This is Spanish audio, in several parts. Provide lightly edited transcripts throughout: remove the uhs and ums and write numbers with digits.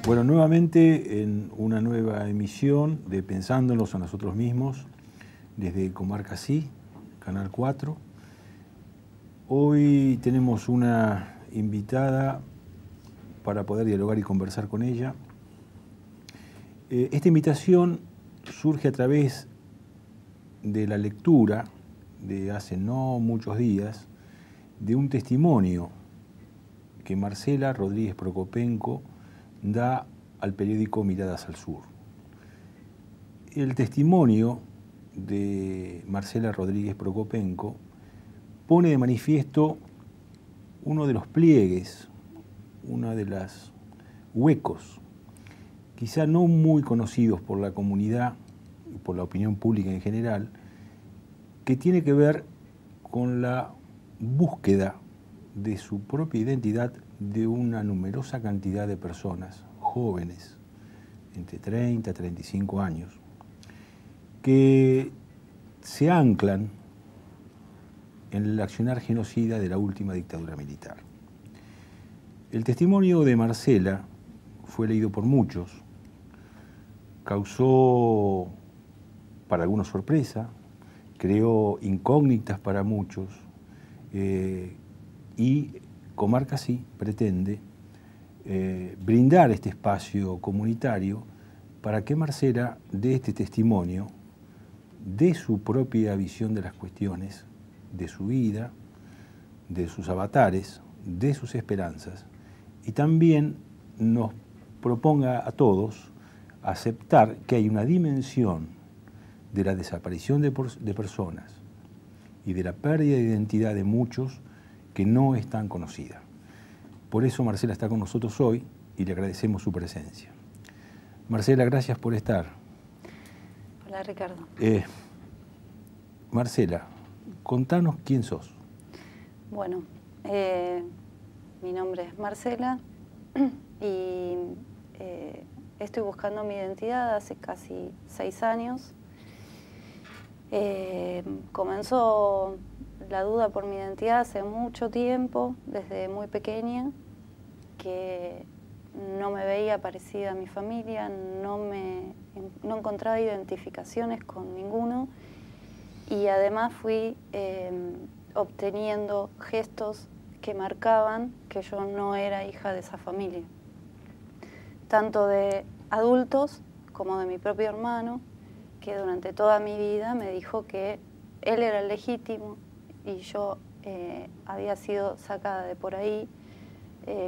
Bueno, nuevamente en una nueva emisión de Pensándonos a nosotros mismos, desde Comarca Sí, Canal 4. Hoy tenemos una invitada para poder dialogar y conversar con ella. Esta invitación surge a través de la lectura de hace no muchos días de un testimonio que Marcela Rodríguez Prokopenko da al periódico Miradas al Sur. El testimonio de Marcela Rodríguez Prokopenko pone de manifiesto uno de los pliegues, uno de los huecos, quizá no muy conocidos por la comunidad y por la opinión pública en general, que tiene que ver con la búsqueda de su propia identidad de una numerosa cantidad de personas, jóvenes, entre 30 y 35 años, que se anclan en el accionar genocida de la última dictadura militar. El testimonio de Marcela fue leído por muchos, causó para algunos sorpresa, creó incógnitas para muchos, y Comarca Sí pretende brindar este espacio comunitario para que Marcela dé este testimonio de su propia visión de las cuestiones, de su vida, de sus avatares, de sus esperanzas, y también nos proponga a todos aceptar que hay una dimensión de la desaparición de personas y de la pérdida de identidad de muchos que no es tan conocida. Por eso Marcela está con nosotros hoy y le agradecemos su presencia. Marcela, gracias por estar. Hola, Ricardo. Marcela, contanos quién sos. Bueno, mi nombre es Marcela y estoy buscando mi identidad hace casi 6 años. Comenzó la duda por mi identidad hace mucho tiempo, desde muy pequeña, que no me veía parecida a mi familia, no encontraba identificaciones con ninguno, y además fui obteniendo gestos que marcaban que yo no era hija de esa familia, tanto de adultos como de mi propio hermano, que durante toda mi vida me dijo que él era el legítimo y yo había sido sacada de por ahí.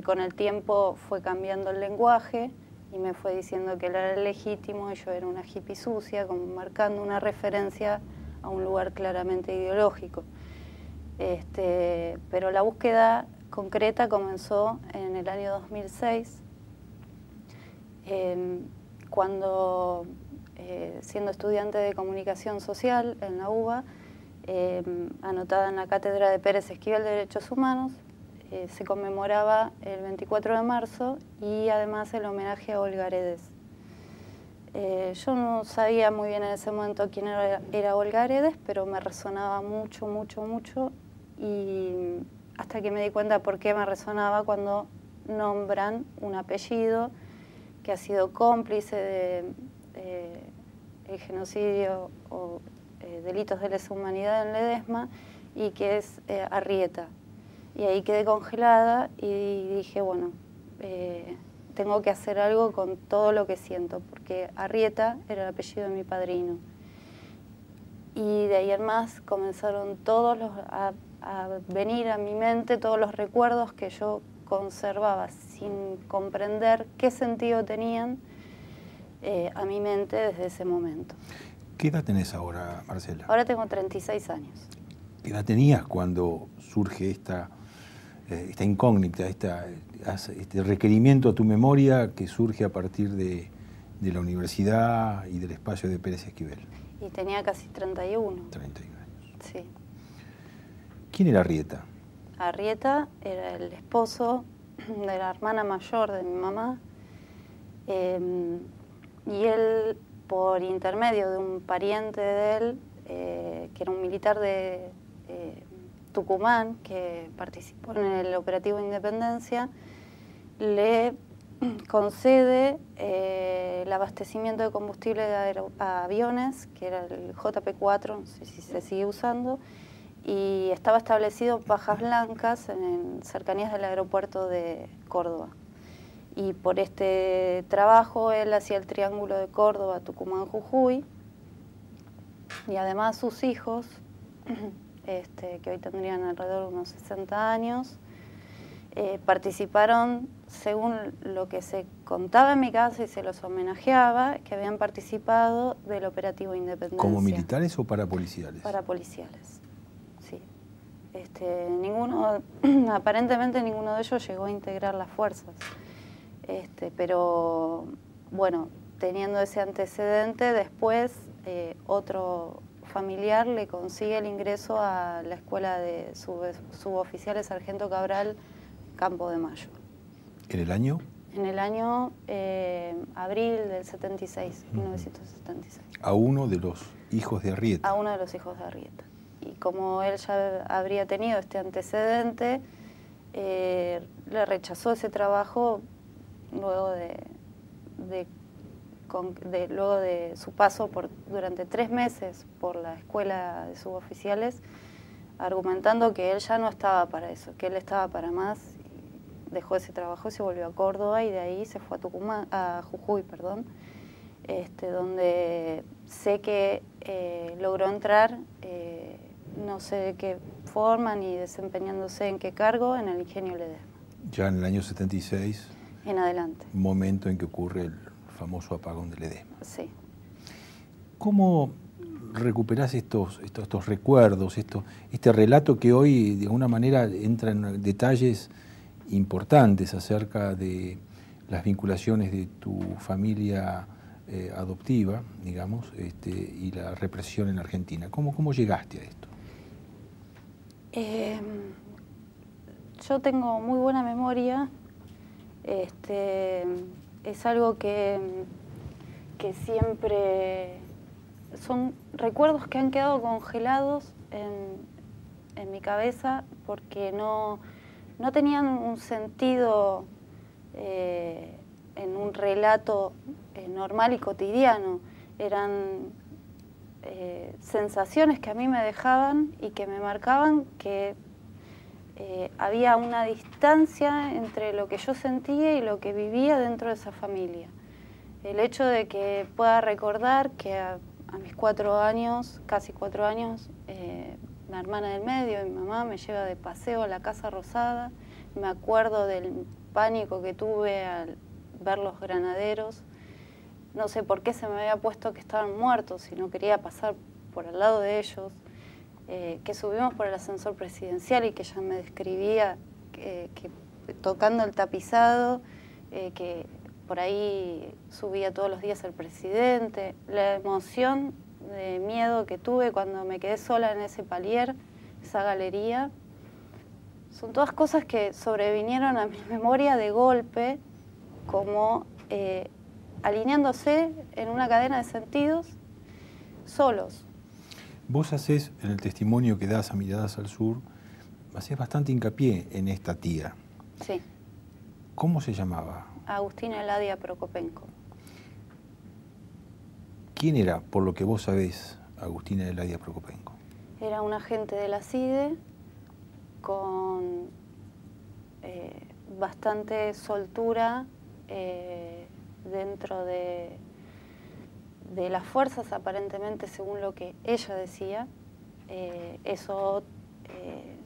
Con el tiempo fue cambiando el lenguaje y me fue diciendo que él era el legítimo y yo era una hippie sucia, como marcando una referencia a un lugar claramente ideológico. Pero la búsqueda concreta comenzó en el año 2006, cuando, siendo estudiante de comunicación social en la UBA, anotada en la cátedra de Pérez Esquivel de Derechos Humanos, se conmemoraba el 24 de marzo y además el homenaje a Olga Aredes. Yo no sabía muy bien en ese momento quién era Olga Aredes, pero me resonaba mucho, mucho, mucho, y hasta que me di cuenta por qué me resonaba cuando nombran un apellido que ha sido cómplice de el genocidio o delitos de lesa humanidad en Ledesma, y que es Arrieta. Y ahí quedé congelada y dije, bueno, tengo que hacer algo con todo lo que siento, porque Arrieta era el apellido de mi padrino. Y de ahí en más comenzaron a venir a mi mente todos los recuerdos que yo conservaba sin comprender qué sentido tenían a mi mente desde ese momento. ¿Qué edad tenés ahora, Marcela? Ahora tengo 36 años. ¿Qué edad tenías cuando surge esta incógnita, este requerimiento a tu memoria que surge a partir de la universidad y del espacio de Pérez Esquivel? Y tenía casi 31. 31 años. Sí. ¿Quién era Arrieta? Arrieta era el esposo de la hermana mayor de mi mamá, y él, por intermedio de un pariente de él, que era un militar de Tucumán, que participó en el operativo Independencia, le concede el abastecimiento de combustible a aviones, que era el JP4, no sé si se sigue usando, y estaba establecido en Pajas Blancas, en cercanías del aeropuerto de Córdoba. Y por este trabajo él hacía el triángulo de Córdoba, Tucumán, Jujuy, y además sus hijos, que hoy tendrían alrededor de unos 60 años, participaron, según lo que se contaba en mi casa y se los homenajeaba, que habían participado del operativo Independencia. ¿Como militares o parapoliciales? Parapoliciales, sí. Aparentemente ninguno de ellos llegó a integrar las fuerzas. Pero bueno, teniendo ese antecedente, después otro familiar le consigue el ingreso a la escuela de suboficiales Sargento Cabral, Campo de Mayo. ¿En el año? En el año abril del 76, 1976. A uno de los hijos de Arrieta. A uno de los hijos de Arrieta. Y como él ya habría tenido este antecedente, le rechazó ese trabajo luego de su paso durante 3 meses por la escuela de suboficiales, argumentando que él ya no estaba para eso, que él estaba para más. Dejó ese trabajo y se volvió a Córdoba, y de ahí se fue a Jujuy, donde sé que logró entrar, no sé de qué forma ni desempeñándose en qué cargo, en el Ingenio Ledesma. Ya en el año 76. En adelante. Momento en que ocurre el famoso apagón de Ledesma. Sí. ¿Cómo recuperás estos recuerdos, este relato que hoy de alguna manera entra en detalles importantes acerca de las vinculaciones de tu familia adoptiva, digamos, y la represión en Argentina? ¿Cómo llegaste a esto? Yo tengo muy buena memoria. Es algo que siempre son recuerdos que han quedado congelados en mi cabeza, porque no tenían un sentido en un relato normal y cotidiano. Eran sensaciones que a mí me dejaban y que me marcaban que había una distancia entre lo que yo sentía y lo que vivía dentro de esa familia. El hecho de que pueda recordar que a mis 4 años, casi 4 años, la hermana del medio, mi mamá, me lleva de paseo a la Casa Rosada. Me acuerdo del pánico que tuve al ver los granaderos. No sé por qué se me había puesto que estaban muertos y no quería pasar por al lado de ellos. Que subimos por el ascensor presidencial y que ella me describía que tocando el tapizado, que por ahí subía todos los días el presidente. La emoción de miedo que tuve cuando me quedé sola en ese palier, esa galería. Son todas cosas que sobrevinieron a mi memoria de golpe, como alineándose en una cadena de sentidos solos. Vos hacés, en el testimonio que das a Miradas al Sur, hacés bastante hincapié en esta tía. Sí. ¿Cómo se llamaba? Agustina Eladia Prokopenko. ¿Quién era, por lo que vos sabés, Agustina Eladia Prokopenko? Era un agente de la CIDE con bastante soltura dentro de las fuerzas, aparentemente, según lo que ella decía. Eso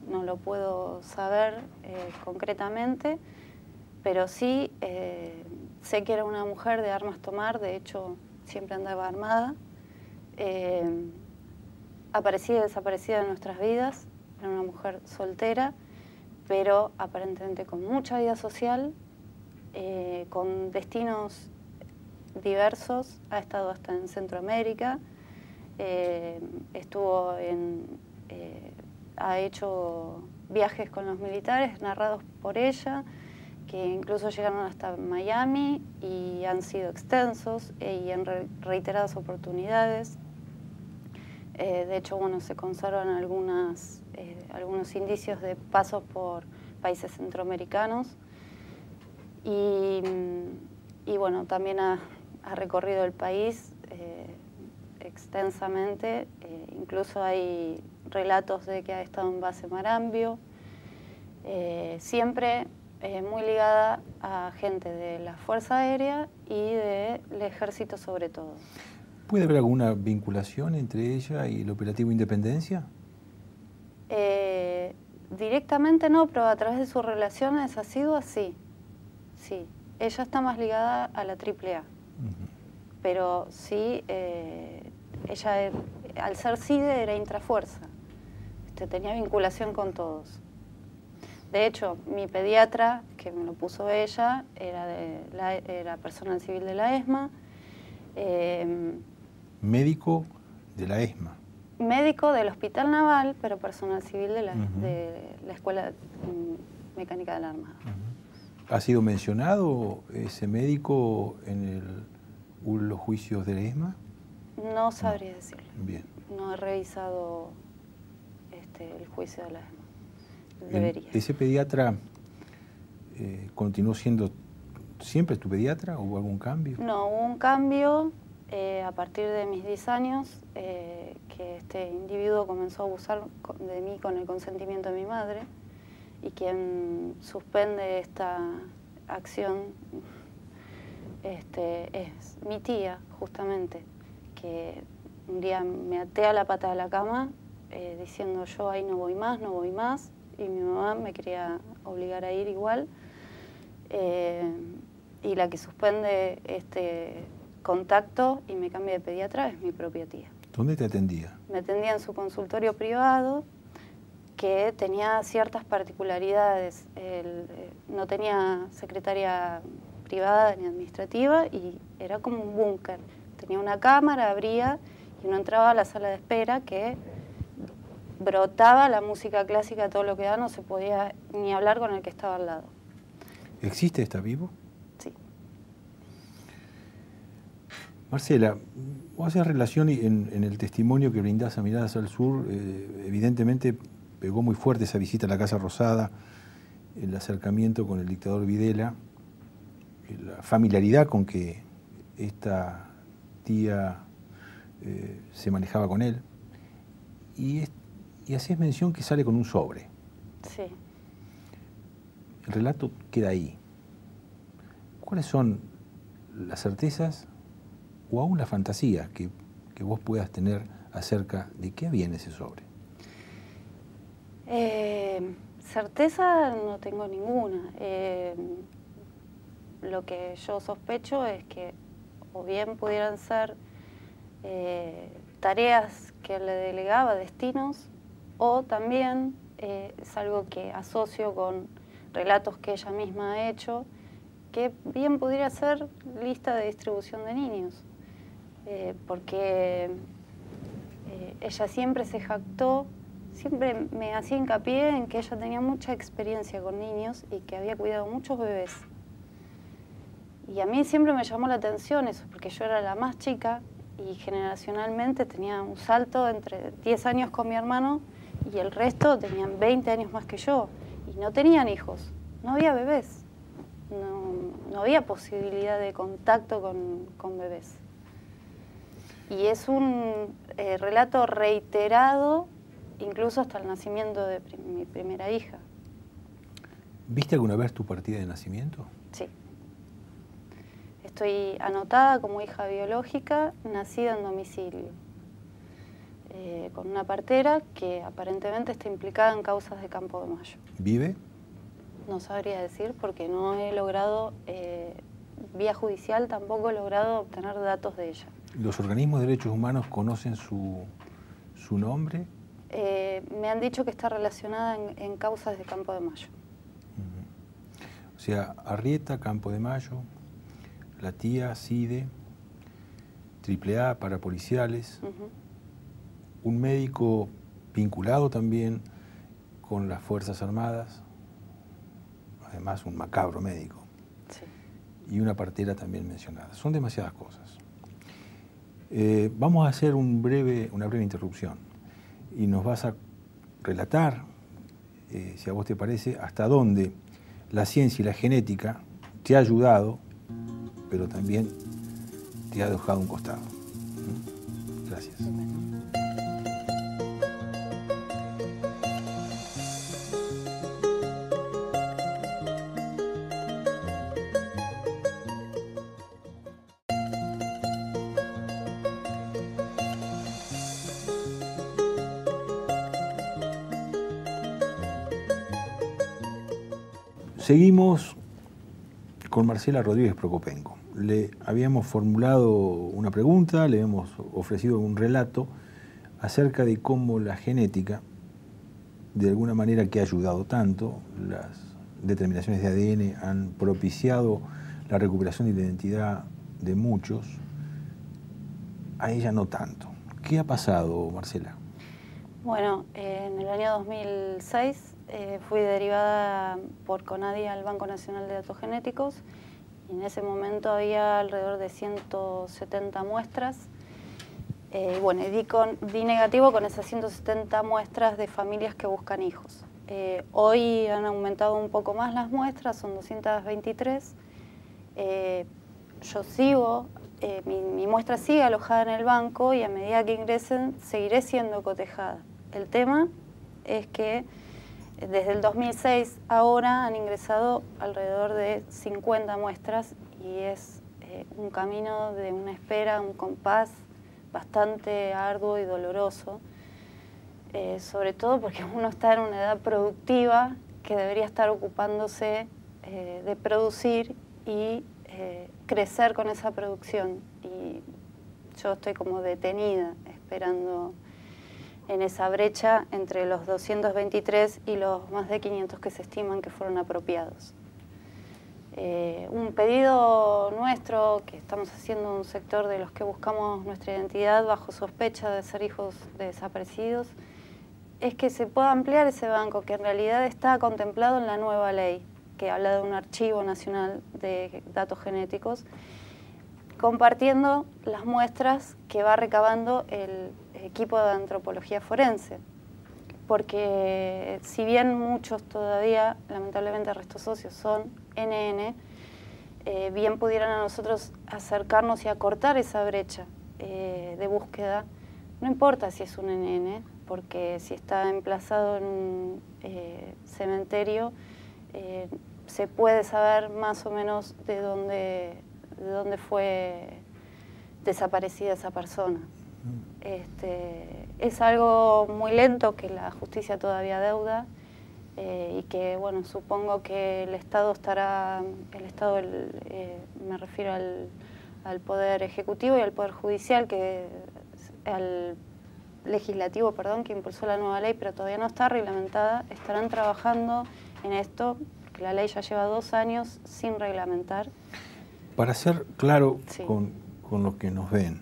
no lo puedo saber concretamente, pero sí sé que era una mujer de armas tomar. De hecho, siempre andaba armada, aparecida y desaparecida en nuestras vidas. Era una mujer soltera, pero aparentemente con mucha vida social, con destinos diversos. Ha estado hasta en Centroamérica, ha hecho viajes con los militares narrados por ella, que incluso llegaron hasta Miami y han sido extensos y en reiteradas oportunidades. De hecho, bueno, se conservan algunos indicios de pasos por países centroamericanos. Y bueno, también ha recorrido el país extensamente, incluso hay relatos de que ha estado en base Marambio, siempre muy ligada a gente de la Fuerza Aérea y del Ejército sobre todo. ¿Puede haber alguna vinculación entre ella y el operativo Independencia? Directamente no, pero a través de sus relaciones ha sido así. Sí, ella está más ligada a la AAA. Pero sí, ella al ser CIDE era intrafuerza. Tenía vinculación con todos. De hecho, mi pediatra, que me lo puso ella, era personal civil de la ESMA. Médico de la ESMA. Médico del Hospital Naval, pero personal civil de la Escuela Mecánica de la Armada. ¿Ha sido mencionado ese médico en los juicios de la ESMA? No sabría decirlo. Bien. No he revisado el juicio de la ESMA. Debería. ¿Ese pediatra continuó siendo siempre tu pediatra o hubo algún cambio? No, hubo un cambio a partir de mis 10 años, que este individuo comenzó a abusar de mí con el consentimiento de mi madre, y quien suspende esta acción es mi tía, justamente, que un día me até a la pata de la cama diciendo yo ahí no voy más, y mi mamá me quería obligar a ir igual, y la que suspende este contacto y me cambia de pediatra es mi propia tía. ¿Dónde te atendía? Me atendía en su consultorio privado, que tenía ciertas particularidades. No tenía secretaria privada ni administrativa y era como un búnker. Tenía una cámara, abría y uno entraba a la sala de espera que brotaba la música clásica, todo lo que da, no se podía ni hablar con el que estaba al lado. ¿Existe? ¿Está vivo? Sí. Marcela, vos haces relación en el testimonio que brindás a Miradas al Sur, evidentemente pegó muy fuerte esa visita a la Casa Rosada, el acercamiento con el dictador Videla, la familiaridad con que esta tía se manejaba con él, y hacés mención que sale con un sobre. Sí. El relato queda ahí. ¿Cuáles son las certezas o aún las fantasías que vos puedas tener acerca de qué había en ese sobre? Certeza no tengo ninguna. Lo que yo sospecho es que o bien pudieran ser tareas que le delegaba, destinos, o también es algo que asocio con relatos que ella misma ha hecho, que bien pudiera ser lista de distribución de niños, porque ella siempre se jactó, siempre me hacía hincapié en que ella tenía mucha experiencia con niños y que había cuidado muchos bebés. Y a mí siempre me llamó la atención eso, porque yo era la más chica y generacionalmente tenía un salto entre 10 años con mi hermano y el resto tenían 20 años más que yo. Y no tenían hijos, no había bebés, no había posibilidad de contacto con bebés. Y es un relato reiterado, incluso hasta el nacimiento de mi primera hija. ¿Viste alguna vez tu partida de nacimiento? Sí. Estoy anotada como hija biológica, nacida en domicilio, con una partera que aparentemente está implicada en causas de Campo de Mayo. ¿Vive? No sabría decir porque no he logrado, vía judicial tampoco he logrado obtener datos de ella. ¿Los organismos de derechos humanos conocen su nombre? Me han dicho que está relacionada en causas de Campo de Mayo. O sea, Arrieta, Campo de Mayo, la tía, CIDE, AAA, parapoliciales, un médico vinculado también con las Fuerzas Armadas, además un macabro médico, sí, y una partera también mencionada. Son demasiadas cosas. Vamos a hacer una breve interrupción y nos vas a relatar, si a vos te parece, hasta dónde la ciencia y la genética te ha ayudado, pero también te ha dejado un costado. Gracias. Seguimos con Marcela Rodríguez Procopenco. Le habíamos formulado una pregunta, le hemos ofrecido un relato acerca de cómo la genética, de alguna manera que ha ayudado tanto, las determinaciones de ADN han propiciado la recuperación de la identidad de muchos, a ella no tanto. ¿Qué ha pasado, Marcela? Bueno, en el año 2006 fui derivada por CONADI al Banco Nacional de Datos Genéticos y en ese momento había alrededor de 170 muestras. Bueno, di negativo con esas 170 muestras de familias que buscan hijos. Hoy han aumentado un poco más las muestras, son 223. Yo sigo, mi muestra sigue alojada en el banco y a medida que ingresen seguiré siendo cotejada. El tema es que desde el 2006 ahora han ingresado alrededor de 50 muestras y es un camino de una espera, un compás bastante arduo y doloroso, sobre todo porque uno está en una edad productiva que debería estar ocupándose de producir y crecer con esa producción. Y yo estoy como detenida esperando en esa brecha entre los 223 y los más de 500 que se estiman que fueron apropiados. Un pedido nuestro que estamos haciendo un sector de los que buscamos nuestra identidad bajo sospecha de ser hijos de desaparecidos es que se pueda ampliar ese banco que en realidad está contemplado en la nueva ley que habla de un archivo nacional de datos genéticos compartiendo las muestras que va recabando el equipo de antropología forense. Porque si bien muchos todavía, lamentablemente, restos óseos son NN, bien pudieran a nosotros acercarnos y acortar esa brecha de búsqueda. No importa si es un NN, porque si está emplazado en un cementerio, se puede saber más o menos de dónde fue desaparecida esa persona. Es algo muy lento que la justicia todavía deuda y que, bueno, supongo que el Estado estará, me refiero al Poder Ejecutivo y al Poder Judicial, al Legislativo, perdón, que impulsó la nueva ley, pero todavía no está reglamentada, estarán trabajando en esto, que la ley ya lleva 2 años sin reglamentar. Para ser claro Sí. con los que nos ven,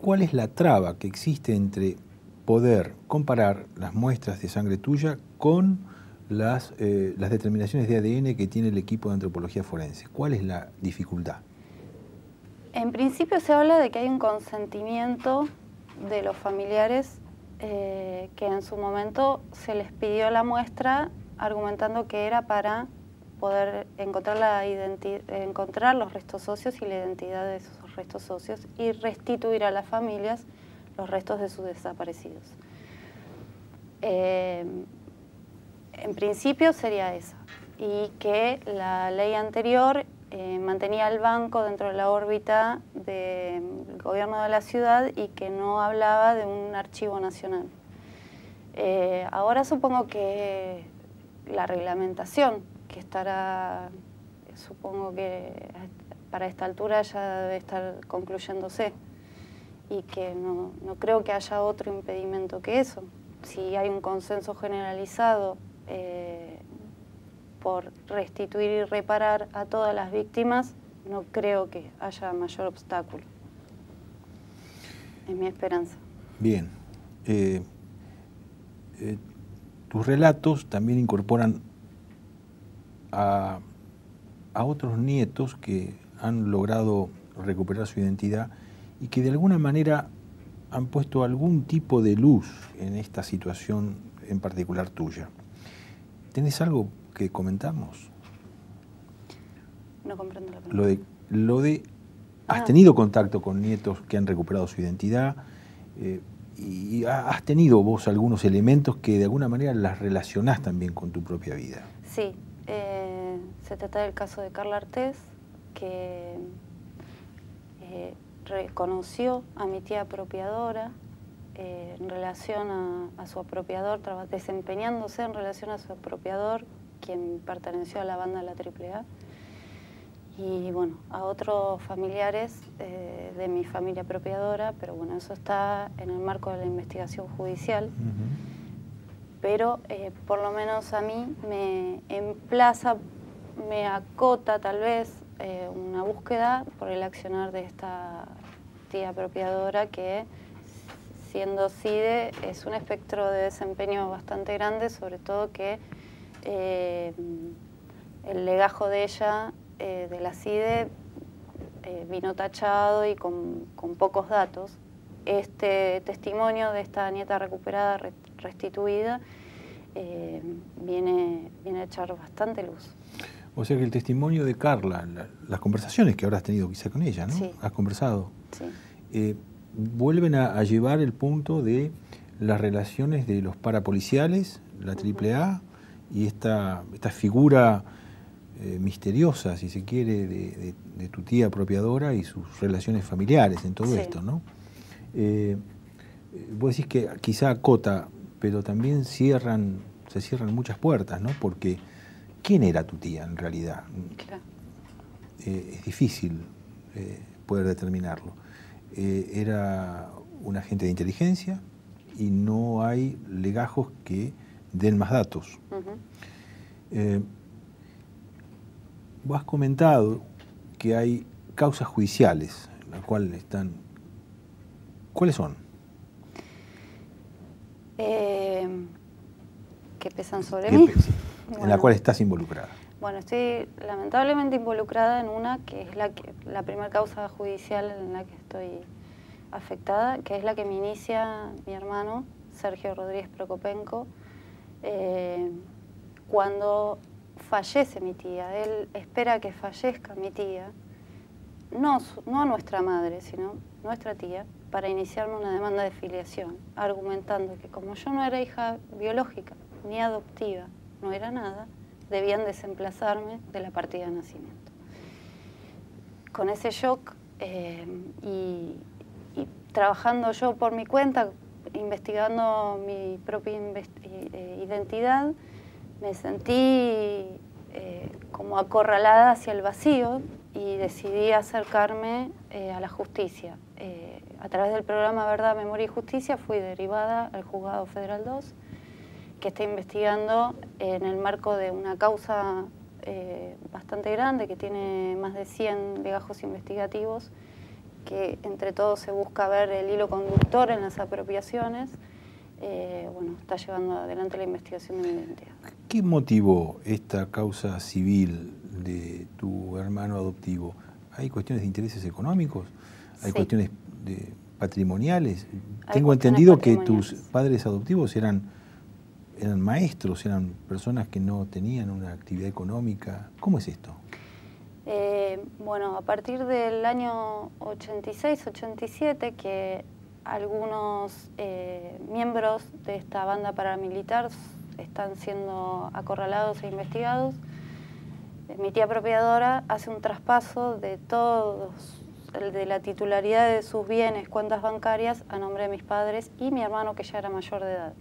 ¿cuál es la traba que existe entre poder comparar las muestras de sangre tuya con las determinaciones de ADN que tiene el equipo de antropología forense? ¿Cuál es la dificultad? En principio se habla de que hay un consentimiento de los familiares que en su momento se les pidió la muestra argumentando que era para poder encontrar los restos óseos y la identidad de esos restos óseos y restituir a las familias los restos de sus desaparecidos. En principio sería esa, y que la ley anterior mantenía al banco dentro de la órbita del gobierno de la ciudad y que no hablaba de un archivo nacional. Ahora supongo que la reglamentación que estará, supongo que para esta altura ya debe estar concluyéndose y que no creo que haya otro impedimento que eso. Si hay un consenso generalizado por restituir y reparar a todas las víctimas, no creo que haya mayor obstáculo. Es mi esperanza. Bien. Tus relatos también incorporan a otros nietos que han logrado recuperar su identidad y que de alguna manera han puesto algún tipo de luz en esta situación en particular tuya. ¿Tenés algo que comentarnos? No comprendo la pregunta. lo de... ¿Has tenido contacto con nietos que han recuperado su identidad? Y has tenido vos algunos elementos que de alguna manera las relacionás también con tu propia vida. Sí, se trata del caso de Carla Artés, que reconoció a mi tía apropiadora en relación a su apropiador, desempeñándose en relación a su apropiador, quien perteneció a la banda de la AAA. Y bueno, a otros familiares de mi familia apropiadora, pero bueno, eso está en el marco de la investigación judicial. Pero por lo menos a mí me emplaza, me acota tal vez una búsqueda por el accionar de esta tía apropiadora que, siendo CIDE, es un espectro de desempeño bastante grande, sobre todo que el legajo de ella, de la CIDE, vino tachado y con pocos datos. Este testimonio de esta nieta recuperada, restituida, viene a echar bastante luz. O sea que el testimonio de Carla, las conversaciones que habrás tenido quizá con ella, ¿no? Sí. Has conversado. Sí. Vuelven a llevar el punto de las relaciones de los parapoliciales, la AAA, y esta figura misteriosa, si se quiere, de tu tía apropiadora y sus relaciones familiares en todo esto, ¿no? Vos decís que quizá acota, pero también se cierran muchas puertas, ¿no? Porque ¿quién era tu tía en realidad? Claro. Es difícil poder determinarlo. Era un agente de inteligencia y no hay legajos que den más datos. Vos has comentado que hay causas judiciales, las cuales están... ¿Cuáles son? ¿Que pesan sobre mí? En la cual estás involucrada. Bueno, estoy lamentablemente involucrada en una que es la primera causa judicial en la que estoy afectada, que es la que me inicia mi hermano, Sergio Rodríguez Prokopenko, cuando fallece mi tía. Él espera que fallezca mi tía, no a nuestra madre, sino nuestra tía, para iniciarme una demanda de filiación, argumentando que como yo no era hija biológica ni adoptiva, no era nada, debían desemplazarme de la partida de nacimiento. Con ese shock y trabajando yo por mi cuenta, investigando mi propia identidad, me sentí como acorralada hacia el vacío y decidí acercarme a la justicia. A través del programa Verdad, Memoria y Justicia fui derivada al Juzgado Federal 2, que está investigando en el marco de una causa bastante grande, que tiene más de 100 legajos investigativos, que entre todos se busca ver el hilo conductor en las apropiaciones. Bueno, está llevando adelante la investigación de mi identidad. ¿Qué motivó esta causa civil de tu hermano adoptivo? ¿Hay cuestiones de intereses económicos? ¿Hay cuestiones patrimoniales? Tengo entendido que tus padres adoptivos eran maestros, eran personas que no tenían una actividad económica. ¿Cómo es esto? Bueno, a partir del año 86-87, que algunos miembros de esta banda paramilitar están siendo acorralados e investigados, mi tía apropiadora hace un traspaso de de la titularidad de sus bienes, cuentas bancarias, a nombre de mis padres y mi hermano, que ya era mayor de edad,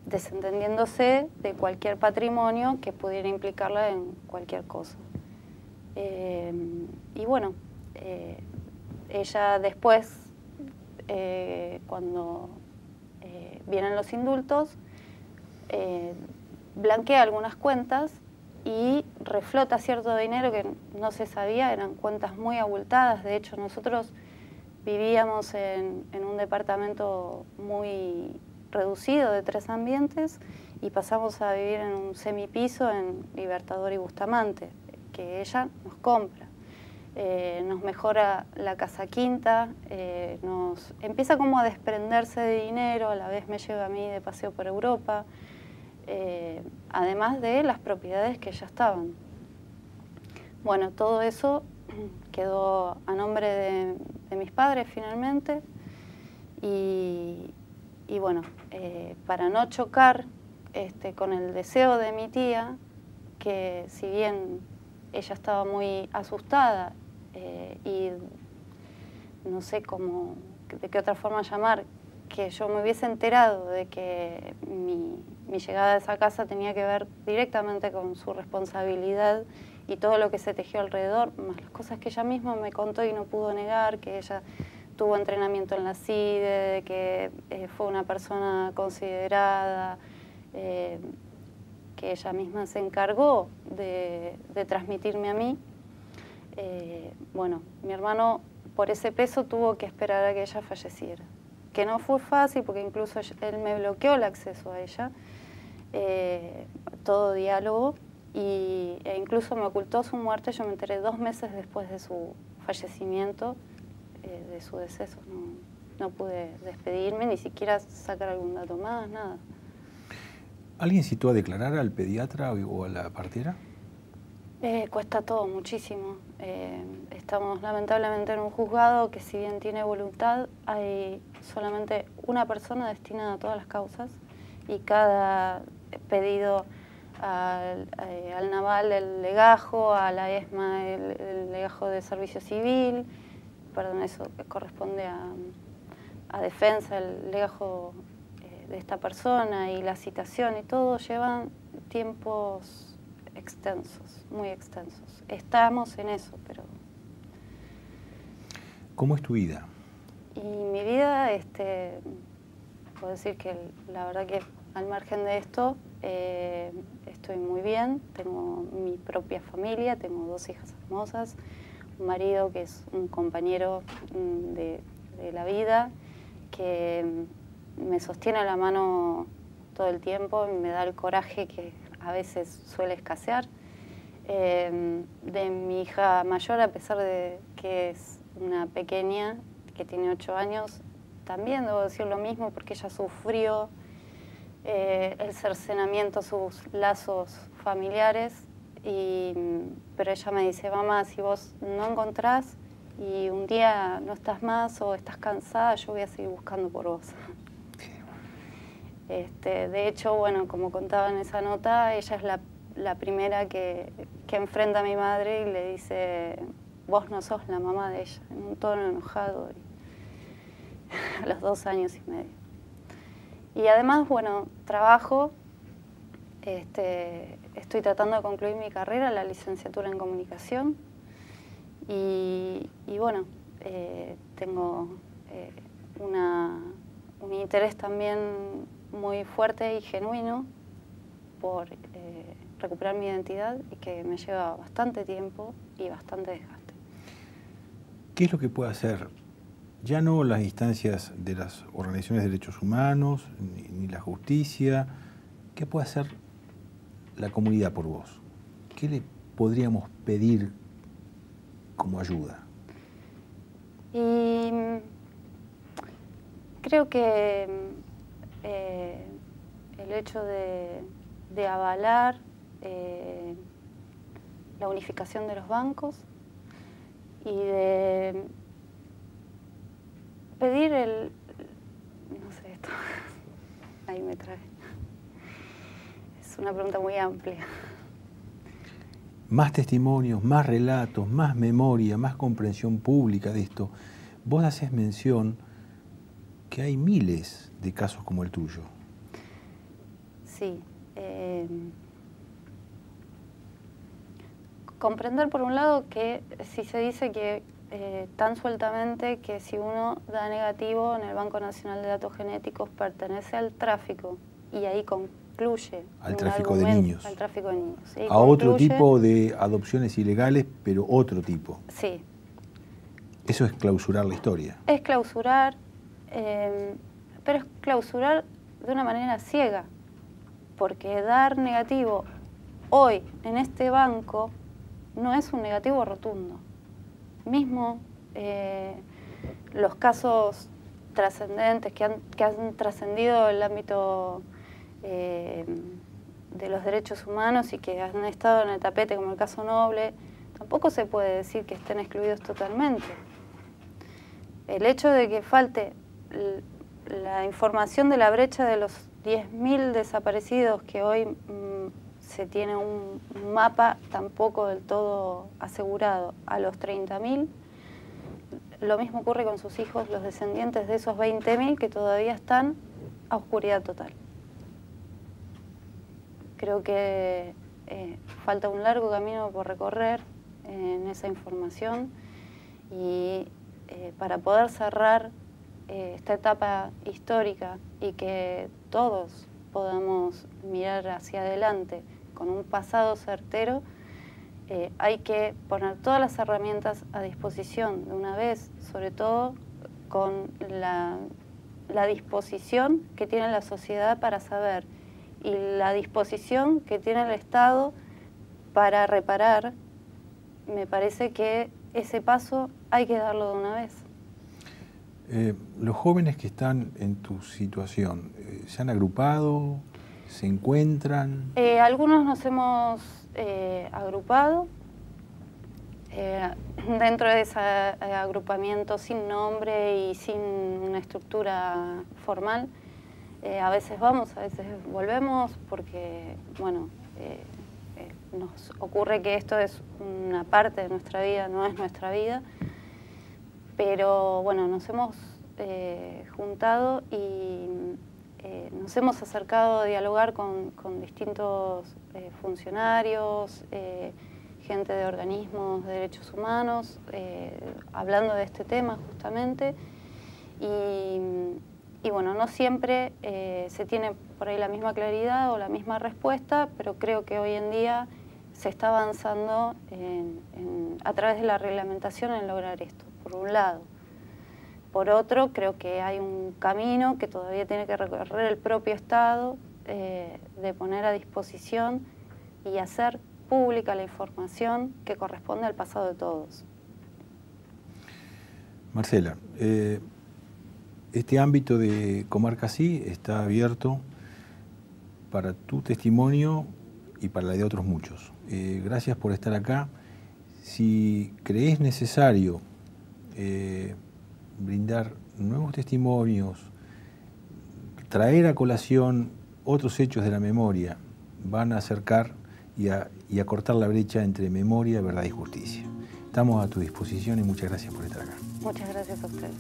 desentendiéndose de cualquier patrimonio que pudiera implicarla en cualquier cosa. Y bueno, ella después, cuando vienen los indultos, blanquea algunas cuentas y reflota cierto dinero que no se sabía, eran cuentas muy abultadas. De hecho, nosotros vivíamos en un departamento muy reducido de 3 ambientes y pasamos a vivir en un semipiso en Libertador y Bustamante, que ella nos compra. Nos mejora la casa quinta, nos empieza como a desprenderse de dinero, a la vez me lleva a mí de paseo por Europa, además de las propiedades que ya estaban. Bueno, todo eso quedó a nombre de mis padres finalmente y bueno, para no chocar con el deseo de mi tía, que si bien ella estaba muy asustada y no sé cómo, de qué otra forma llamar, que yo me hubiese enterado de que mi llegada a esa casa tenía que ver directamente con su responsabilidad y todo lo que se tejió alrededor, más las cosas que ella misma me contó y no pudo negar, que ella tuvo entrenamiento en la CIDE, de que fue una persona considerada, que ella misma se encargó de transmitirme a mí. Bueno, mi hermano por ese peso tuvo que esperar a que ella falleciera, que no fue fácil porque incluso él me bloqueó el acceso a ella, todo diálogo, e incluso me ocultó su muerte. Yo me enteré 2 meses después de su fallecimiento, de su deceso. No pude despedirme, ni siquiera sacar algún dato más, nada. ¿Alguien citó a declarar al pediatra o a la partera? Cuesta todo muchísimo. Estamos lamentablemente en un juzgado que, si bien tiene voluntad, hay solamente una persona destinada a todas las causas y cada pedido al Naval el legajo, a la ESMA el legajo de servicio civil, perdón, eso corresponde a defensa, el legajo de esta persona y la citación y todo, llevan tiempos extensos, muy extensos. Estamos en eso, pero... ¿Cómo es tu vida? Y mi vida, puedo decir que la verdad que al margen de esto, estoy muy bien. Tengo mi propia familia, tengo 2 hijas hermosas, un marido que es un compañero de la vida, que me sostiene la mano todo el tiempo y me da el coraje que a veces suele escasear. De mi hija mayor, a pesar de que es una pequeña, que tiene 8 años, también debo decir lo mismo porque ella sufrió el cercenamiento, sus lazos familiares, pero ella me dice: mamá, si vos no encontrás y un día no estás más o estás cansada, yo voy a seguir buscando por vos. De hecho, bueno, como contaba en esa nota, ella es la primera que enfrenta a mi madre y le dice: vos no sos la mamá de ella, en un tono enojado, a los 2 años y medio. Y además, bueno, trabajo, estoy tratando de concluir mi carrera, la licenciatura en comunicación, y bueno, tengo un interés también muy fuerte y genuino por recuperar mi identidad, y que me lleva bastante tiempo y bastante desgaste. ¿Qué es lo que puede hacer, ya no las instancias de las organizaciones de derechos humanos, ni la justicia, qué puede hacer la comunidad por vos? ¿Qué le podríamos pedir como ayuda? Y creo que el hecho de avalar la unificación de los bancos y de pedir no sé, esto, ahí me trae. Es una pregunta muy amplia. Más testimonios, más relatos, más memoria, más comprensión pública de esto. Vos haces mención que hay miles de casos como el tuyo. Sí. Comprender, por un lado, que si se dice que tan sueltamente que si uno da negativo en el Banco Nacional de Datos Genéticos pertenece al tráfico, y ahí concluye al tráfico de niños. Al tráfico de niños. Sí, a otro tipo de adopciones ilegales, pero otro tipo. Sí. Eso es clausurar la historia. Es clausurar, pero es clausurar de una manera ciega, porque dar negativo hoy en este banco no es un negativo rotundo. Mismo los casos trascendentes que han trascendido el ámbito de los derechos humanos y que han estado en el tapete, como el caso Noble, tampoco se puede decir que estén excluidos totalmente. El hecho de que falte la información de la brecha de los 10.000 desaparecidos, que hoy se tiene un mapa tampoco del todo asegurado, a los 30.000, lo mismo ocurre con sus hijos, los descendientes de esos 20.000 que todavía están a oscuridad total. Creo que falta un largo camino por recorrer en esa información y para poder cerrar esta etapa histórica y que todos podamos mirar hacia adelante con un pasado certero, hay que poner todas las herramientas a disposición de una vez, sobre todo con la disposición que tiene la sociedad para saber y la disposición que tiene el Estado para reparar. Me parece que ese paso hay que darlo de una vez. Los jóvenes que están en tu situación, ¿se han agrupado? ¿Se encuentran? Algunos nos hemos agrupado dentro de ese agrupamiento sin nombre y sin una estructura formal. A veces vamos, a veces volvemos, porque bueno, nos ocurre que esto es una parte de nuestra vida, no es nuestra vida, pero bueno, nos hemos juntado y nos hemos acercado a dialogar con distintos funcionarios, gente de organismos de derechos humanos, hablando de este tema justamente, y bueno, no siempre se tiene por ahí la misma claridad o la misma respuesta, pero creo que hoy en día se está avanzando a través de la reglamentación en lograr esto, por un lado. Por otro, creo que hay un camino que todavía tiene que recorrer el propio Estado, de poner a disposición y hacer pública la información que corresponde al pasado de todos. Marcela, este ámbito de Comarca Sí está abierto para tu testimonio y para la de otros muchos. Gracias por estar acá. Si crees necesario brindar nuevos testimonios, traer a colación otros hechos de la memoria, van a acercar y a cortar la brecha entre memoria, verdad y justicia. Estamos a tu disposición y muchas gracias por estar acá. Muchas gracias a ustedes.